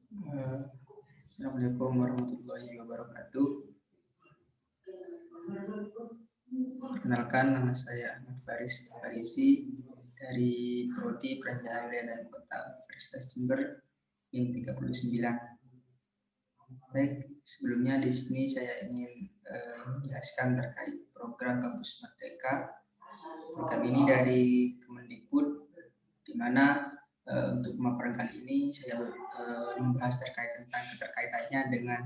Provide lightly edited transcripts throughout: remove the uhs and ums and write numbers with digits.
Assalamualaikum warahmatullahi wabarakatuh. Perkenalkan, nama saya Ahmad Faris Farisi dari Prodi Perencanaan Wilayah dan Kota Universitas Jember, NIM 39. Baik, sebelumnya di sini saya ingin menjelaskan terkait program Kampus Merdeka. Program ini dari Kemendikbud, di mana untuk pemaparan kali ini saya membahas terkait tentang keterkaitannya dengan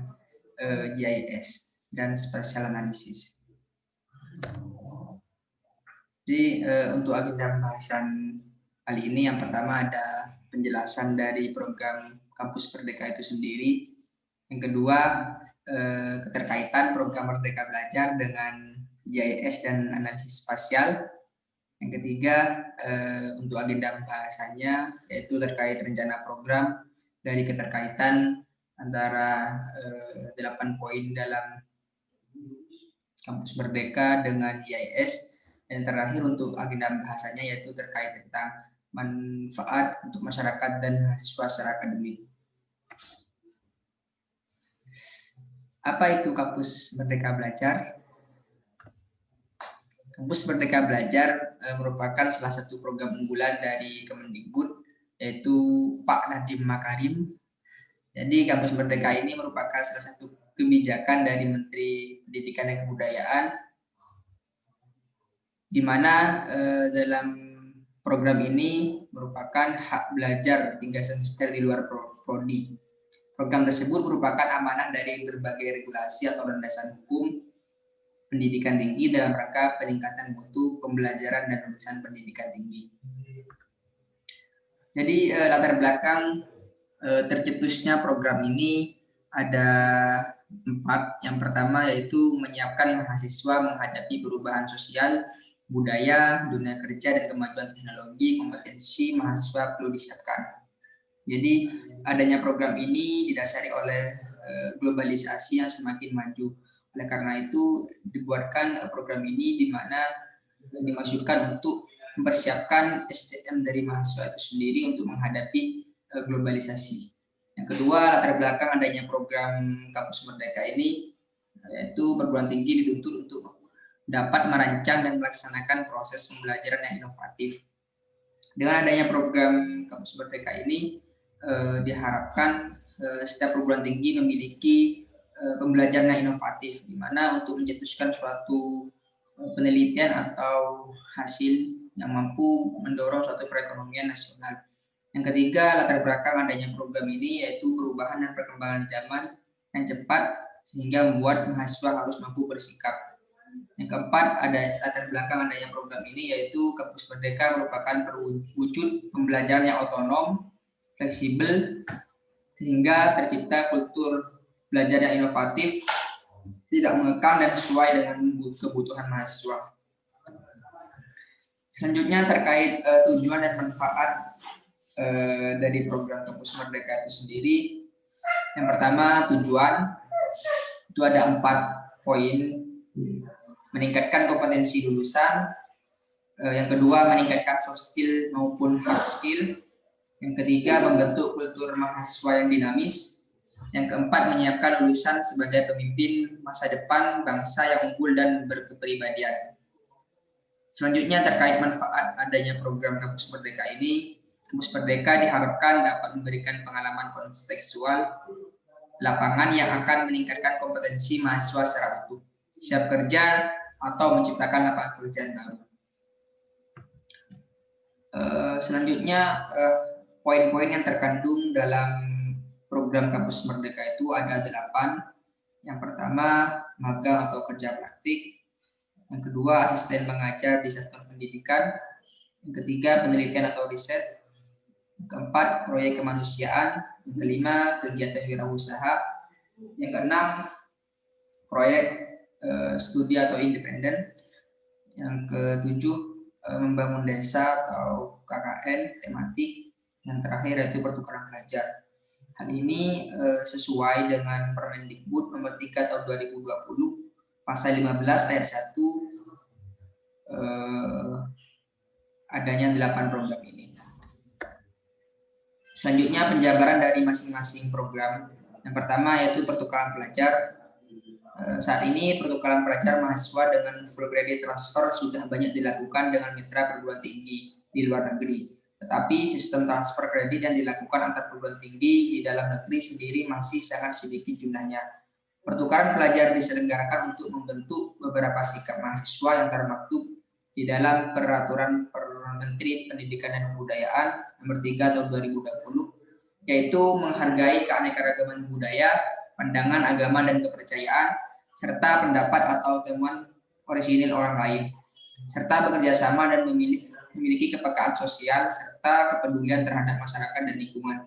GIS dan spatial analysis. Jadi untuk agenda pembahasan kali ini yang pertama ada penjelasan dari program Kampus Merdeka itu sendiri. Yang kedua keterkaitan program Merdeka Belajar dengan GIS dan analisis spasial. Yang ketiga untuk agenda pembahasannya yaitu terkait rencana program dari keterkaitan antara 8 poin dalam Kampus Merdeka dengan GIS. Dan terakhir untuk agenda pembahasannya yaitu terkait tentang manfaat untuk masyarakat dan mahasiswa secara akademik. Apa itu Kampus Merdeka Belajar? Kampus Merdeka Belajar merupakan salah satu program unggulan dari Kemendikbud, yaitu Pak Nadiem Makarim. Jadi Kampus Merdeka ini merupakan salah satu kebijakan dari Menteri Pendidikan dan Kebudayaan, di mana dalam program ini merupakan hak belajar 3 semester di luar prodi. Program tersebut merupakan amanah dari berbagai regulasi atau landasan hukum pendidikan tinggi dalam rangka peningkatan mutu pembelajaran dan lulusan pendidikan tinggi. Jadi latar belakang tercetusnya program ini ada 4. Yang pertama yaitu menyiapkan mahasiswa menghadapi perubahan sosial, budaya, dunia kerja, dan kemajuan teknologi. Kompetensi mahasiswa perlu disiapkan. Jadi adanya program ini didasari oleh globalisasi yang semakin maju. Oleh karena itu dibuatkan program ini di mana dimaksudkan untuk mempersiapkan SDM dari mahasiswa itu sendiri untuk menghadapi globalisasi. Yang kedua, latar belakang adanya program Kampus Merdeka ini yaitu perguruan tinggi dituntut untuk dapat merancang dan melaksanakan proses pembelajaran yang inovatif. Dengan adanya program Kampus Merdeka ini diharapkan setiap perguruan tinggi memiliki pembelajaran yang inovatif, di mana untuk mencetuskan suatu penelitian atau hasil yang mampu mendorong suatu perekonomian nasional. Yang ketiga, latar belakang adanya program ini yaitu perubahan dan perkembangan zaman yang cepat sehingga membuat mahasiswa harus mampu bersikap. Yang keempat, ada latar belakang adanya program ini yaitu Kampus Merdeka merupakan perwujud pembelajaran yang otonom, fleksibel, sehingga tercipta kultur belajar yang inovatif, tidak mengekang dan sesuai dengan kebutuhan mahasiswa. Selanjutnya terkait tujuan dan manfaat dari program Kampus Merdeka itu sendiri. Yang pertama, tujuan itu ada 4 poin. Meningkatkan kompetensi lulusan. Yang kedua, meningkatkan soft skill maupun hard skill. Yang ketiga, membentuk kultur mahasiswa yang dinamis. Yang keempat, menyiapkan lulusan sebagai pemimpin masa depan bangsa yang unggul dan berkepribadian. Selanjutnya terkait manfaat adanya program Kampus Merdeka ini, Kampus Merdeka diharapkan dapat memberikan pengalaman kontekstual lapangan yang akan meningkatkan kompetensi mahasiswa secara utuh, siap kerja atau menciptakan lapangan pekerjaan baru. Selanjutnya poin-poin yang terkandung dalam program Kampus Merdeka itu ada 8. Yang pertama, magang atau kerja praktik. Yang kedua, asisten mengajar di sektor pendidikan. Yang ketiga, penelitian atau riset. Yang keempat, proyek kemanusiaan. Yang kelima, kegiatan wirausaha. Yang keenam, proyek studi atau independen. Yang ketujuh, membangun desa atau KKN tematik. Yang terakhir yaitu pertukaran pelajar. Hal ini sesuai dengan Permendikbud nomor 3 tahun 2020 pasal 15 ayat 1 adanya 8 program ini. Selanjutnya penjabaran dari masing-masing program. Yang pertama yaitu pertukaran pelajar. Saat ini pertukaran pelajar mahasiswa dengan full credit transfer sudah banyak dilakukan dengan mitra perguruan tinggi di luar negeri. Tetapi sistem transfer kredit yang dilakukan antar perguruan tinggi di dalam negeri sendiri masih sangat sedikit jumlahnya. Pertukaran pelajar diselenggarakan untuk membentuk beberapa sikap mahasiswa yang termaktub di dalam Peraturan Menteri Pendidikan dan Kebudayaan Nomor 3 Tahun 2020, yaitu menghargai keanekaragaman budaya, pandangan agama dan kepercayaan, serta pendapat atau temuan orisinil orang lain, serta bekerja sama dan memiliki kepekaan sosial serta kepedulian terhadap masyarakat dan lingkungan.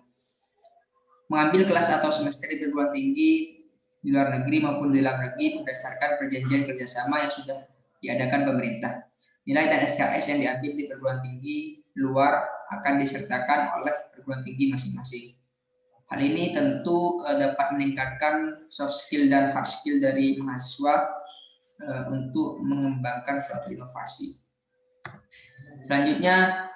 Mengambil kelas atau semester di perguruan tinggi di luar negeri maupun di dalam negeri berdasarkan perjanjian kerjasama yang sudah diadakan pemerintah. Nilai dan SKS yang diambil di perguruan tinggi luar akan disertakan oleh perguruan tinggi masing-masing. Hal ini tentu dapat meningkatkan soft skill dan hard skill dari mahasiswa untuk mengembangkan suatu inovasi. Selanjutnya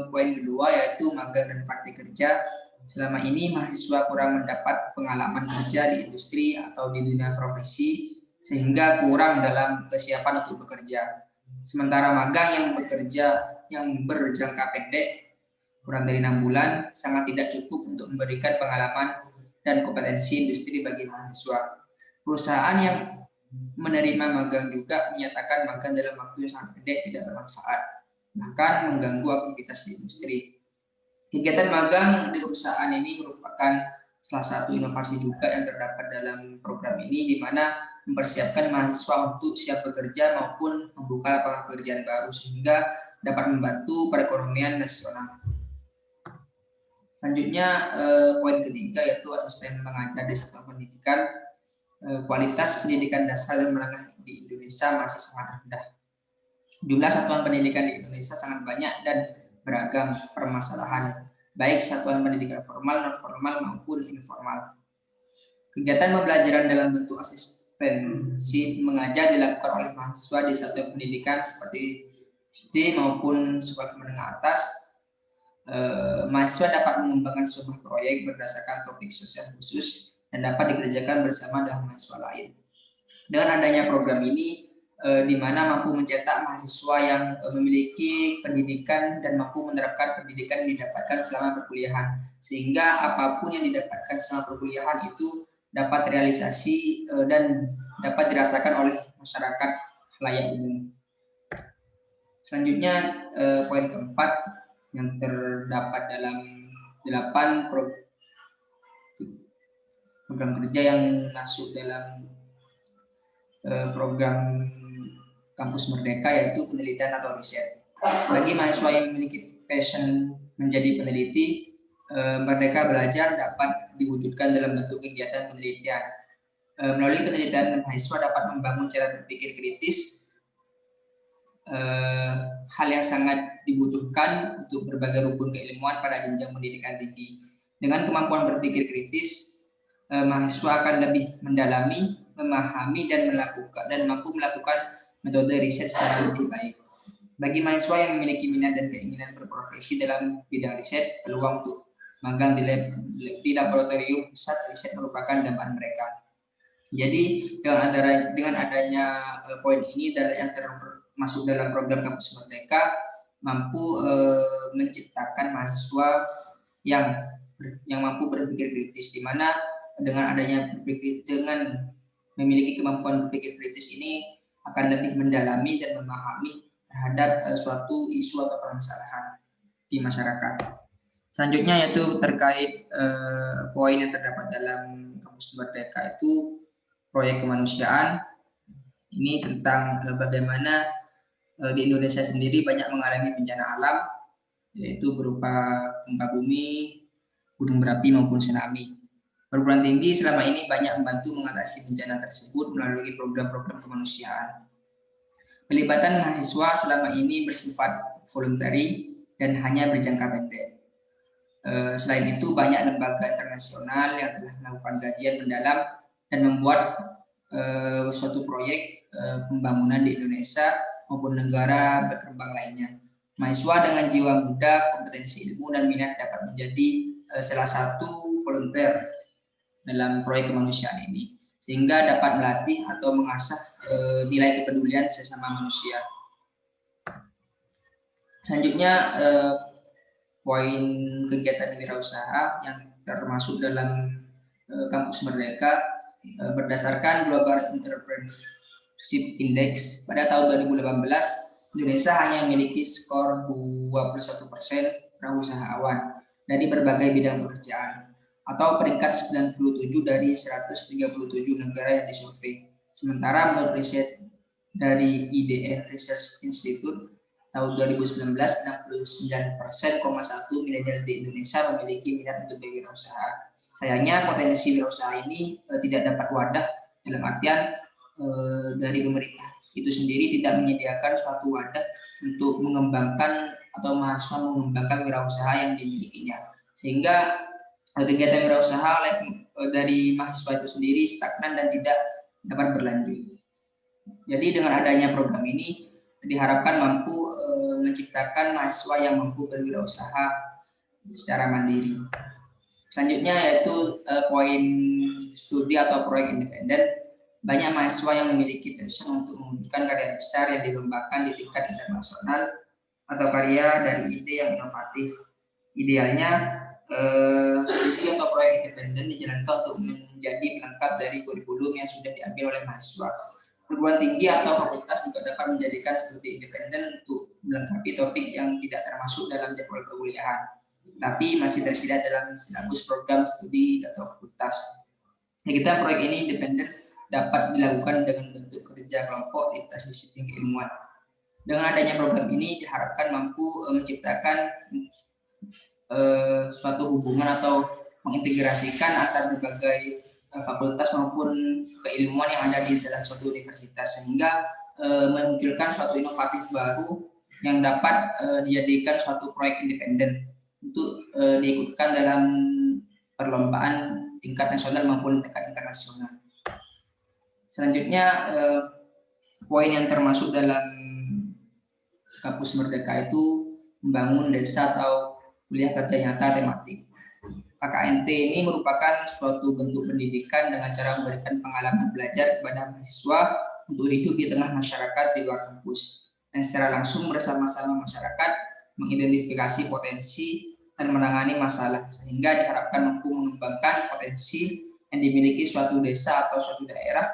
poin kedua yaitu magang dan praktik kerja. Selama ini mahasiswa kurang mendapat pengalaman kerja di industri atau di dunia profesi sehingga kurang dalam kesiapan untuk bekerja. Sementara magang yang berjangka pendek kurang dari 6 bulan sangat tidak cukup untuk memberikan pengalaman dan kompetensi industri bagi mahasiswa. Perusahaan yang menerima magang juga menyatakan magang dalam waktu yang sangat pendek tidak bermanfaat, bahkan mengganggu aktivitas di industri. Kegiatan magang di perusahaan ini merupakan salah satu inovasi juga yang terdapat dalam program ini, di mana mempersiapkan mahasiswa untuk siap bekerja maupun membuka lapangan pekerjaan baru sehingga dapat membantu perekonomian nasional. Selanjutnya poin ketiga yaitu asisten mengajar di satuan pendidikan. Kualitas pendidikan dasar dan menengah di Indonesia masih sangat rendah. Jumlah satuan pendidikan di Indonesia sangat banyak dan beragam permasalahan, baik satuan pendidikan formal, non formal maupun informal. Kegiatan pembelajaran dalam bentuk asistensi mengajar dilakukan oleh mahasiswa di satuan pendidikan seperti SD maupun sekolah menengah atas. Mahasiswa dapat mengembangkan sebuah proyek berdasarkan topik sosial khusus dan dapat dikerjakan bersama dengan mahasiswa lain. Dengan adanya program ini, di mana mampu mencetak mahasiswa yang memiliki pendidikan dan mampu menerapkan pendidikan yang didapatkan selama perkuliahan, sehingga apapun yang didapatkan selama perkuliahan itu dapat realisasi dan dapat dirasakan oleh masyarakat khalayak umum. Selanjutnya poin keempat yang terdapat dalam 8 program kerja yang masuk dalam program Kampus Merdeka, yaitu penelitian atau riset. Bagi mahasiswa yang memiliki passion menjadi peneliti, Merdeka Belajar dapat diwujudkan dalam bentuk kegiatan penelitian. Melalui penelitian, mahasiswa dapat membangun cara berpikir kritis, hal yang sangat dibutuhkan untuk berbagai rukun keilmuan pada jenjang pendidikan tinggi. Dengan kemampuan berpikir kritis, mahasiswa akan lebih mendalami, memahami dan mampu melakukan metode riset secara lebih baik. Bagi mahasiswa yang memiliki minat dan keinginan berprofesi dalam bidang riset, peluang untuk magang di laboratorium pusat riset merupakan dambaan mereka. Jadi dengan adanya poin ini dan yang termasuk dalam program Kampus Merdeka mampu menciptakan mahasiswa yang mampu berpikir kritis, di mana dengan memiliki kemampuan berpikir kritis ini akan lebih mendalami dan memahami terhadap suatu isu atau permasalahan di masyarakat. Selanjutnya yaitu terkait poin yang terdapat dalam Kampus Merdeka itu proyek kemanusiaan. Ini tentang bagaimana di Indonesia sendiri banyak mengalami bencana alam, yaitu berupa gempa bumi, gunung berapi maupun tsunami. Perguruan tinggi selama ini banyak membantu mengatasi bencana tersebut melalui program-program kemanusiaan. Pelibatan mahasiswa selama ini bersifat voluntary dan hanya berjangka pendek. Selain itu, banyak lembaga internasional yang telah melakukan kajian mendalam dan membuat suatu proyek pembangunan di Indonesia maupun negara berkembang lainnya. Mahasiswa dengan jiwa muda, kompetensi ilmu, dan minat dapat menjadi salah satu volunteer dalam proyek kemanusiaan ini, sehingga dapat melatih atau mengasah nilai kepedulian sesama manusia. Selanjutnya, poin kegiatan wirausaha yang termasuk dalam Kampus Merdeka berdasarkan Global Entrepreneurship Index pada tahun 2018, Indonesia hanya memiliki skor 21% wirausahawan dari berbagai bidang pekerjaan, atau peringkat 97 dari 137 negara yang disurvei. Sementara menurut riset dari IDN Research Institute tahun 2019, 69,1% milenial di Indonesia memiliki minat untuk berwirausaha. Sayangnya potensi wirausaha ini tidak dapat wadah, dalam artian dari pemerintah itu sendiri tidak menyediakan suatu wadah untuk mengembangkan atau mahasiswa mengembangkan wirausaha yang dimilikinya, sehingga kegiatan wirausaha dari mahasiswa itu sendiri stagnan dan tidak dapat berlanjut. Jadi dengan adanya program ini diharapkan mampu menciptakan mahasiswa yang mampu berwirausaha secara mandiri. Selanjutnya yaitu poin studi atau proyek independen. Banyak mahasiswa yang memiliki passion untuk mewujudkan karya besar yang dikembangkan di tingkat internasional atau karya dari ide yang inovatif. Idealnya studi atau proyek independen dijalankan untuk menjadi pelengkap dari kurikulum yang sudah diambil oleh mahasiswa. Perguruan tinggi atau fakultas juga dapat menjadikan studi independen untuk melengkapi topik yang tidak termasuk dalam jadwal perkuliahan, tapi masih tersedia dalam silabus program studi atau fakultas. Kegiatan proyek ini independen dapat dilakukan dengan bentuk kerja kelompok lintas disiplin keilmuan. Dengan adanya program ini diharapkan mampu menciptakan suatu hubungan atau mengintegrasikan antar berbagai fakultas maupun keilmuan yang ada di dalam suatu universitas, sehingga memunculkan suatu inovatif baru yang dapat dijadikan suatu proyek independen untuk diikutkan dalam perlombaan tingkat nasional maupun tingkat internasional. Selanjutnya, poin yang termasuk dalam Kampus Merdeka itu membangun desa atau kuliah kerja nyata tematik. KKNT ini merupakan suatu bentuk pendidikan dengan cara memberikan pengalaman belajar kepada mahasiswa untuk hidup di tengah masyarakat di luar kampus, dan secara langsung bersama-sama masyarakat mengidentifikasi potensi dan menangani masalah, sehingga diharapkan mampu mengembangkan potensi yang dimiliki suatu desa atau suatu daerah.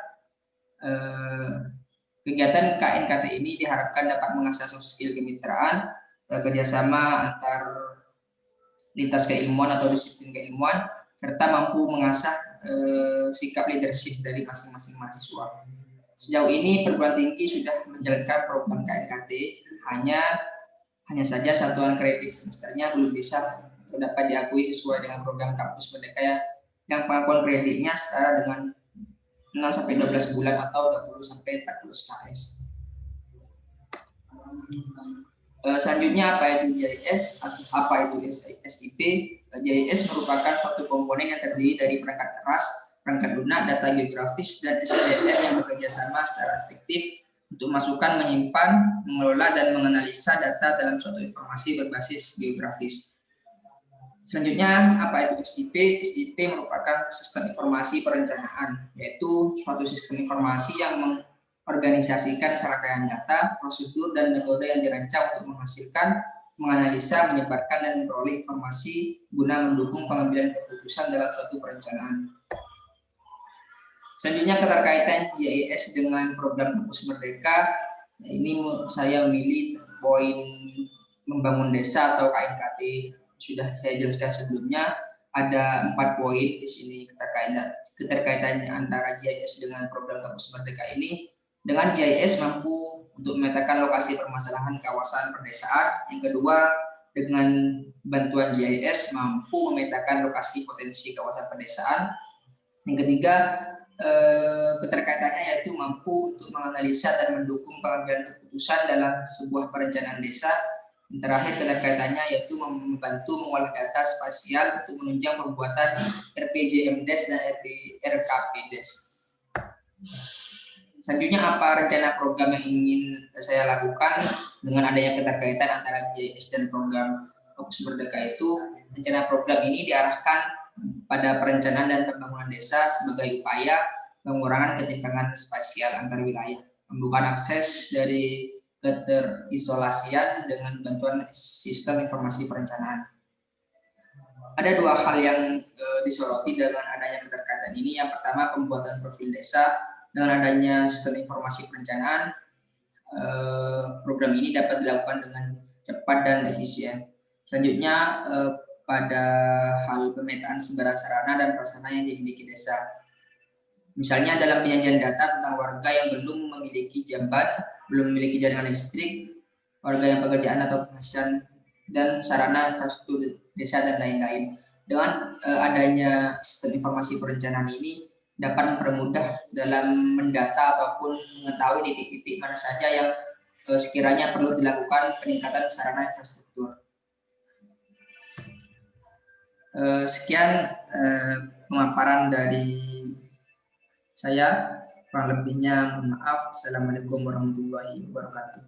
Kegiatan KNKT ini diharapkan dapat mengasah soft skill kemitraan, kerjasama antar lintas keilmuan atau disiplin keilmuan, serta mampu mengasah sikap leadership dari masing-masing mahasiswa. Sejauh ini perguruan tinggi sudah menjalankan program KNKT, hanya saja satuan kredit semesternya belum bisa dapat diakui sesuai dengan program Kampus Merdeka yang pengakuan kreditnya setara dengan 6-12 bulan atau 20-40 SKS. Selanjutnya, apa itu JIS? Apa itu SIP? JIS merupakan suatu komponen yang terdiri dari perangkat keras, perangkat lunak, data geografis, dan SDM yang bekerja sama secara efektif untuk masukkan, menyimpan, mengelola, dan menganalisa data dalam suatu informasi berbasis geografis. Selanjutnya, apa itu SIP? SIP merupakan sistem informasi perencanaan, yaitu suatu sistem informasi yang mengorganisasikan serangkaian data, prosedur, dan metode yang dirancang untuk menghasilkan, menganalisa, menyebarkan, dan memperoleh informasi guna mendukung pengambilan keputusan dalam suatu perencanaan. Selanjutnya, keterkaitan JIS dengan program Kampus Merdeka. Ini saya memilih poin membangun desa atau KNKT. Sudah saya jelaskan sebelumnya, ada 4 poin di sini keterkaitannya antara JIS dengan program Kampus Merdeka ini. Dengan JIS mampu untuk memetakan lokasi permasalahan kawasan perdesaan. Yang kedua, dengan bantuan JIS mampu memetakan lokasi potensi kawasan pedesaan. Yang ketiga, keterkaitannya yaitu mampu untuk menganalisa dan mendukung pengambilan keputusan dalam sebuah perencanaan desa. Yang terakhir, keterkaitannya yaitu membantu mengolah data spasial untuk menunjang pembuatan RPJMDes dan RKPDes. Selanjutnya, apa rencana program yang ingin saya lakukan dengan adanya keterkaitan antara GIS dan program Fokus Merdeka itu? Rencana program ini diarahkan pada perencanaan dan pembangunan desa sebagai upaya pengurangan ketimpangan spasial antar wilayah, pembukaan akses dari keterisolasian dengan bantuan sistem informasi perencanaan. Ada dua hal yang disoroti dengan adanya keterkaitan ini. Yang pertama, pembuatan profil desa. Dengan adanya sistem informasi perencanaan, program ini dapat dilakukan dengan cepat dan efisien. Selanjutnya, pada hal pemetaan sebaran sarana dan prasarana yang dimiliki desa. Misalnya dalam penyajian data tentang warga yang belum memiliki jamban, belum memiliki jaringan listrik, warga yang pekerjaan atau penghasilan, dan sarana infrastruktur desa dan lain-lain. Dengan adanya sistem informasi perencanaan ini dapat mempermudah dalam mendata ataupun mengetahui titik-titik mana saja yang sekiranya perlu dilakukan peningkatan sarana infrastruktur. Sekian pemaparan dari saya. Kurang lebihnya mohon maaf. Assalamualaikum warahmatullahi wabarakatuh.